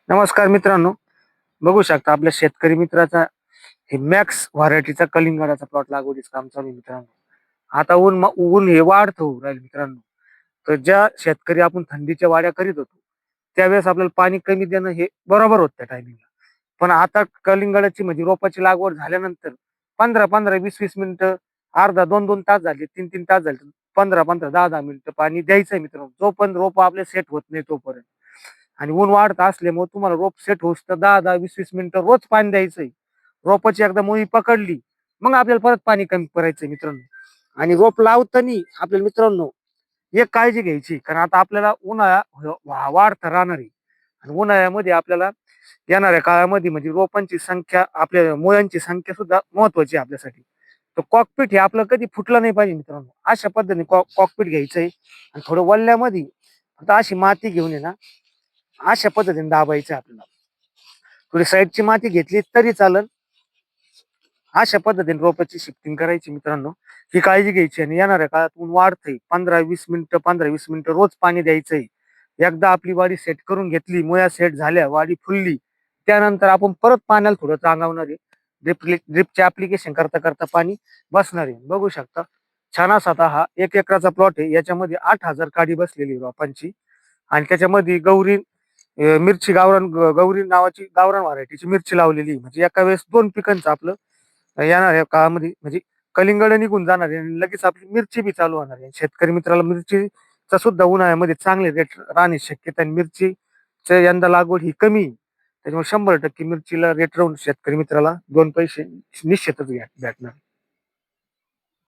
नमस्कार मित्रांनो, बघू शकता आपल्या शेतकरी मित्राचा हे मॅक्स व्हरायटीचा कलिंगडाचा प्लॉट लागवडीचं काम चालू आहे मित्रांनो. आता ऊन हे वाढत होऊ राहील मित्रांनो. तर ज्या शेतकरी आपण थंडीच्या वाड्या करीत होतो, त्यावेळेस आपल्याला पाणी कमी देणं हे बरोबर होतं त्या टायमिंगला. पण आता कलिंगडाची म्हणजे रोपाची लागवड झाल्यानंतर 15-15, 20-20 मिनिटं, अर्धा 2-2 तास झाले, 3-3 तास झाले, 15-15, 10-10 मिनिटं पाणी द्यायचंय मित्रांनो. जोपर्यंत रोप आपले सेट होत नाही तोपर्यंत. आणि ऊन वाढत असल्यामुळे तुम्हाला रोप सेट होऊस तर 10-10, 20-20 मिनिटं रोज पाणी द्यायचंय. रोपाची एकदा मुळी पकडली, मग आपल्याला परत पाणी कमी करायचंय मित्रांनो. आणि रोप लावताना आपल्याला मित्रांनो एक काळजी घ्यायची, कारण आता आपल्याला उन्हाळा वाढता राहणार आहे. आणि उन्हाळ्यामध्ये आपल्याला येणाऱ्या काळामध्ये म्हणजे रोपांची संख्या, आपल्या मुळांची संख्या सुद्धा महत्वाची आहे आपल्यासाठी. तर कॉकपीट हे आपलं कधी फुटलं नाही पाहिजे मित्रांनो. अशा पद्धतीने कॉकपीट घ्यायचंय आणि थोडं वल्ल्यामध्ये आता अशी माती घेऊन आहे ना, अशा पद्धतीने दाबायचं आपल्याला. थोडी साईडची माती घेतली तरी चालेल. अशा पद्धतीने रोपाची शिफ्टिंग करायची मित्रांनो. ही काळजी घ्यायची आणि येणाऱ्या काळात ऊन वाढतंय, 15-20 मिनिटं रोज पाणी द्यायचंय. एकदा आपली वाडी सेट करून घेतली, मुळ्या सेट झाल्या, वाडी फुलली, त्यानंतर आपण परत पाण्याला थोडं चांगवणार आहे. ड्रिपचे ऍप्लिकेशन करता करता पाणी बसणार आहे. बघू शकता छान असा आता हा 1 एकराचा प्लॉट आहे. याच्यामध्ये 8,000 काडी बसलेली आहे रोपांची. आणि त्याच्यामध्ये मिरची गौरी नावाची गावरान व्हरायटीची मिरची लावलेली आहे. म्हणजे एका वेळेस 2 पिकांचं आपलं येणाऱ्या काळामध्ये म्हणजे कलिंगड निघून जाणार आहे आणि लगेच आपली मिरची बी चालू होणार आहे. शेतकरी मित्राला मिरचीचा सुद्धा उन्हाळ्यामध्ये चांगले रेट राहण्याची शक्यता आहे. मिरचीची यंदा लागवड ही कमी आहे. त्याच्यामुळे 100% मिरचीला रेट राहून शेतकरी मित्राला 2 पैसे निश्चितच भेटणार.